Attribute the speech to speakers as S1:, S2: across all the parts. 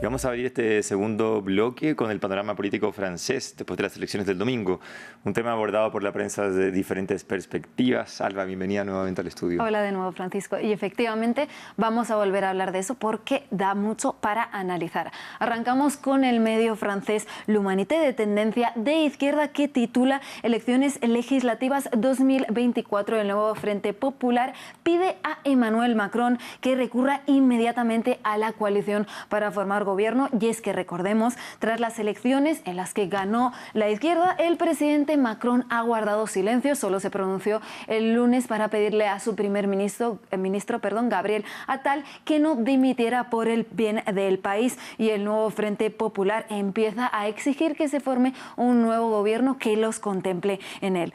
S1: Y vamos a abrir este segundo bloque con el panorama político francés después de las elecciones del domingo. Un tema abordado por la prensa desde diferentes perspectivas. Alba, bienvenida nuevamente al estudio.
S2: Hola de nuevo, Francisco. Y efectivamente vamos a volver a hablar de eso porque da mucho para analizar. Arrancamos con el medio francés L'Humanité, de tendencia de izquierda, que titula Elecciones legislativas 2024. El nuevo Frente Popular pide a Emmanuel Macron que recurra inmediatamente a la coalición para formar gobierno. Y es que recordemos, tras las elecciones en las que ganó la izquierda, el presidente Macron ha guardado silencio. Solo se pronunció el lunes para pedirle a su primer ministro, Gabriel Attal, que no dimitiera por el bien del país. Y el nuevo Frente Popular empieza a exigir que se forme un nuevo gobierno que los contemple en él.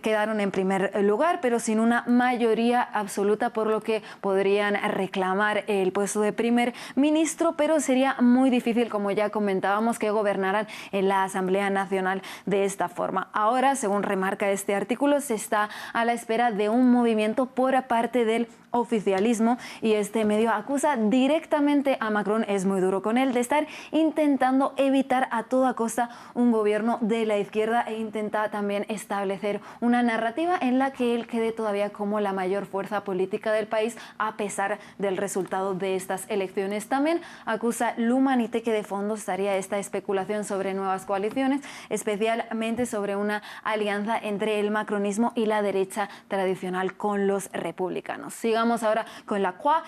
S2: Quedaron en primer lugar, pero sin una mayoría absoluta, por lo que podrían reclamar el puesto de primer ministro, pero sería muy difícil, como ya comentábamos, que gobernaran en la Asamblea Nacional de esta forma. Ahora, según remarca este artículo, se está a la espera de un movimiento por parte del oficialismo, y este medio acusa directamente a Macron, es muy duro con él, de estar intentando evitar a toda costa un gobierno de la izquierda e intenta también establecer una narrativa en la que él quede todavía como la mayor fuerza política del país a pesar del resultado de estas elecciones. También acusa L'Humanité que de fondo estaría esta especulación sobre nuevas coaliciones, especialmente sobre una alianza entre el macronismo y la derecha tradicional con los republicanos. Sigamos ahora con la Croix,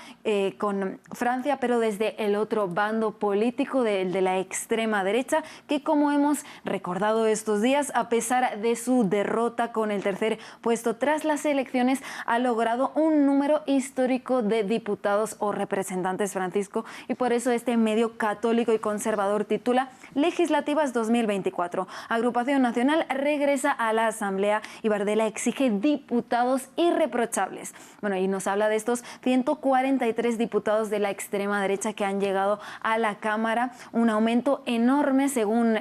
S2: con Francia, pero desde el otro bando político de la extrema derecha, que, como hemos recordado estos días, a pesar de su derrota con el tercer puesto tras las elecciones, ha logrado un número histórico de diputados o representantes, Francisco, y por eso este medio católico y conservador titula Legislativas 2024. Agrupación Nacional regresa a la Asamblea y Bardella exige diputados irreprochables. Bueno, y nos habla de estos 143 diputados de la extrema derecha que han llegado a la Cámara, un aumento enorme según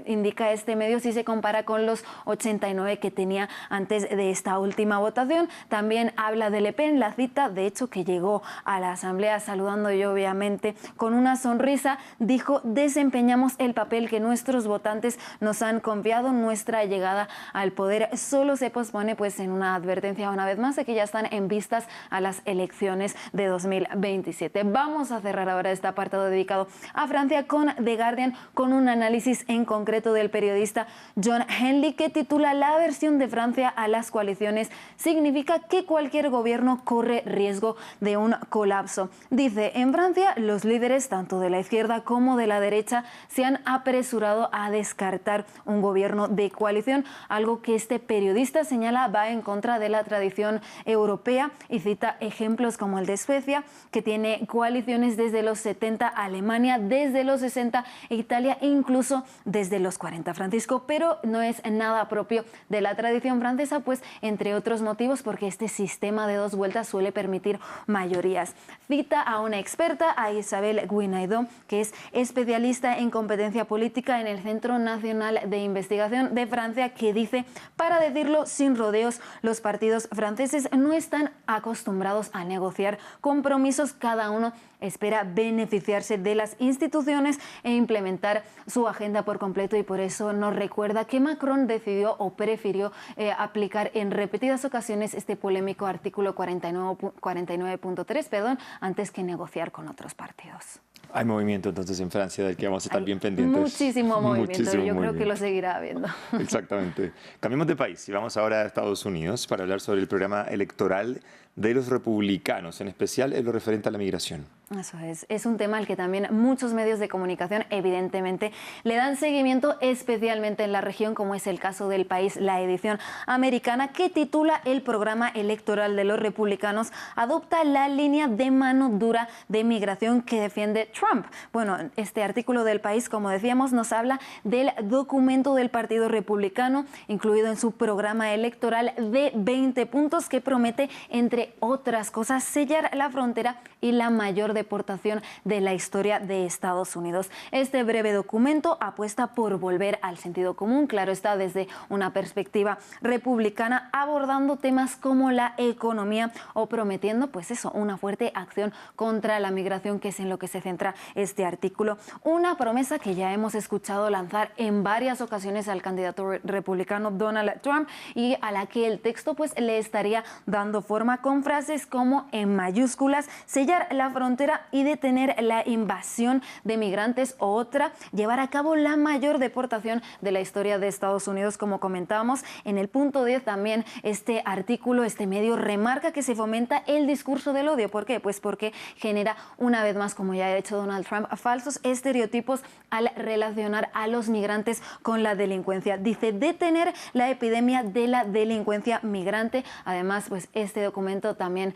S2: indica este medio si se compara con los 89 que tenía antes de esta última votación. También habla de Le Pen, la cita, de hecho, que llegó a la Asamblea saludando y obviamente con una sonrisa, dijo: desempeñamos el papel que nuestros votantes nos han confiado, nuestra llegada al poder solo se pospone, pues en una advertencia una vez más de que ya están en vistas a las elecciones de 2027. Vamos a cerrar ahora este apartado dedicado a Francia con The Guardian, con un análisis en concreto del periodista John Henley, que titula La aversión de Francia a las coaliciones significa que cualquier gobierno corre riesgo de un colapso. Dice: en Francia los líderes tanto de la izquierda como de la derecha se han apresurado a descartar un gobierno de coalición, algo que este periodista señala va en contra de la tradición europea, y cita ejemplos como el de Suecia, que tiene coaliciones desde los 70, Alemania desde los 60, Italia incluso desde los 40, Francisco, pero no es nada propio de la tradición francesa, pues entre otros motivos porque este sistema de dos vueltas suele permitir mayorías. Cita a una experta, a Isabelle Guinaudot, que es especialista en competencia política en el Centro Nacional de Investigación de Francia, que dice: para decirlo sin rodeos, los partidos franceses no están acostumbrados a negociar compromisos. Cada uno espera beneficiarse de las instituciones e implementar su agenda por completo, y por eso nos recuerda que Macron decidió o prefirió aplicar en repetidas ocasiones este polémico artículo 49.3, antes que negociar con otros partidos.
S1: Hay movimiento entonces en Francia del que vamos a estar bien pendientes.
S2: Muchísimo movimiento, yo creo que lo seguirá habiendo.
S1: Exactamente. Cambiemos de país y vamos ahora a Estados Unidos para hablar sobre el programa electoral de los republicanos, en especial en lo referente a la migración.
S2: Eso es un tema al que también muchos medios de comunicación evidentemente le dan seguimiento, especialmente en la región, como es el caso del País, la edición americana, que titula El programa electoral de los republicanos adopta la línea de mano dura de migración que defiende Trump. Bueno, este artículo del País, como decíamos, nos habla del documento del Partido Republicano, incluido en su programa electoral de 20 puntos, que promete, entre otras cosas, sellar la frontera y la mayor deportación de la historia de Estados Unidos. Este breve documento apuesta por volver al sentido común, claro está, desde una perspectiva republicana, abordando temas como la economía o prometiendo, pues eso, una fuerte acción contra la migración, que es en lo que se centra este artículo. Una promesa que ya hemos escuchado lanzar en varias ocasiones al candidato republicano Donald Trump y a la que el texto pues le estaría dando forma con frases como en mayúsculas, sellar la frontera y detener la invasión de migrantes, o otra, llevar a cabo la mayor deportación de la historia de Estados Unidos, como comentábamos. En el punto 10 también este artículo, este medio remarca que se fomenta el discurso del odio. ¿Por qué? Pues porque genera una vez más, como ya ha hecho Donald Trump, falsos estereotipos al relacionar a los migrantes con la delincuencia. Dice detener la epidemia de la delincuencia migrante. Además, pues este documento también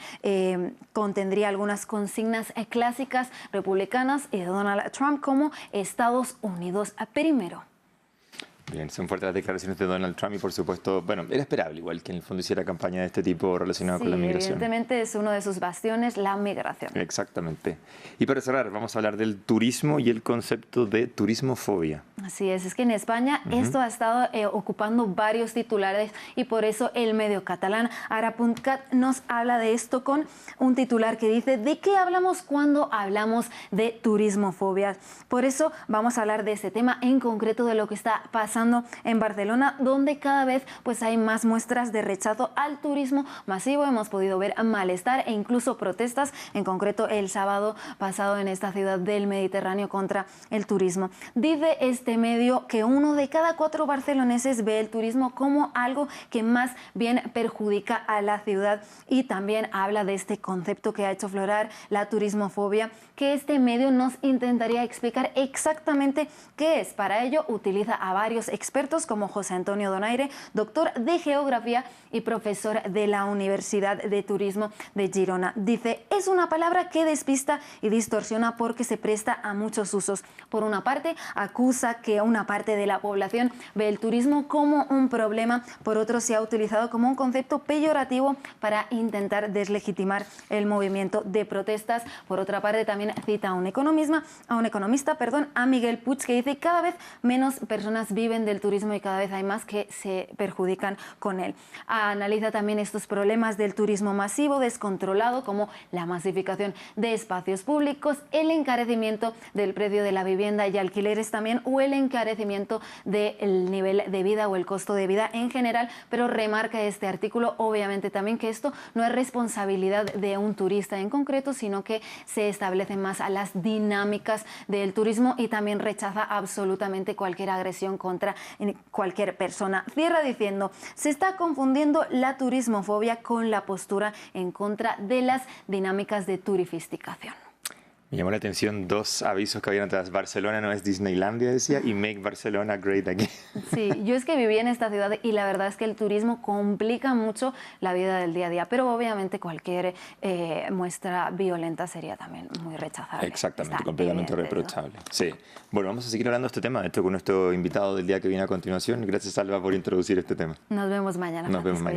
S2: contendría algunas consignas clásicas republicanas y de Donald Trump, como Estados Unidos primero.
S1: Bien, son fuertes las declaraciones de Donald Trump y, por supuesto, bueno, era esperable igual que en el fondo hiciera campaña de este tipo relacionada con la migración.
S2: Evidentemente es uno de sus bastiones, la migración.
S1: Exactamente. Y para cerrar, vamos a hablar del turismo y el concepto de turismofobia.
S2: Así es que en España esto ha estado ocupando varios titulares y por eso el medio catalán Ara.cat nos habla de esto con un titular que dice: ¿de qué hablamos cuando hablamos de turismofobia? Por eso vamos a hablar de este tema, en concreto de lo que está pasando en Barcelona, donde cada vez pues hay más muestras de rechazo al turismo masivo. Hemos podido ver malestar e incluso protestas, en concreto el sábado pasado en esta ciudad del Mediterráneo, contra el turismo. Dice este medio que 1 de cada 4 barceloneses ve el turismo como algo que más bien perjudica a la ciudad, y también habla de este concepto que ha hecho aflorar la turismofobia, que este medio nos intentaría explicar exactamente qué es. Para ello utiliza a varios expertos como José Antonio Donaire, doctor de Geografía y profesor de la Universidad de Turismo de Girona. Dice: es una palabra que despista y distorsiona porque se presta a muchos usos. Por una parte, acusa que una parte de la población ve el turismo como un problema. Por otro, se ha utilizado como un concepto peyorativo para intentar deslegitimar el movimiento de protestas. Por otra parte, también cita a un economista, a Miguel Puig, que dice: cada vez menos personas viven del turismo y cada vez hay más que se perjudican con él. Analiza también estos problemas del turismo masivo descontrolado, como la masificación de espacios públicos, el encarecimiento del precio de la vivienda y alquileres también, o el encarecimiento del nivel de vida o el costo de vida en general. Pero remarca este artículo, obviamente, también que esto no es responsabilidad de un turista en concreto, sino que se establecen más a las dinámicas del turismo, y también rechaza absolutamente cualquier agresión contra cualquier persona. Cierra diciendo: se está confundiendo la turismofobia con la postura en contra de las dinámicas de turificación.
S1: Me llamó la atención 2 avisos que habían atrás: Barcelona no es Disneylandia, decía, y Make Barcelona Great Again.
S2: Sí, yo es que viví en esta ciudad y la verdad es que el turismo complica mucho la vida del día a día, pero obviamente cualquier muestra violenta sería también muy rechazable.
S1: Exactamente, completamente reprochable. Sí. Bueno, vamos a seguir hablando de este tema, con nuestro invitado del día que viene a continuación. Gracias, Alba, por introducir este tema.
S2: Nos vemos mañana.
S1: Nos vemos mañana.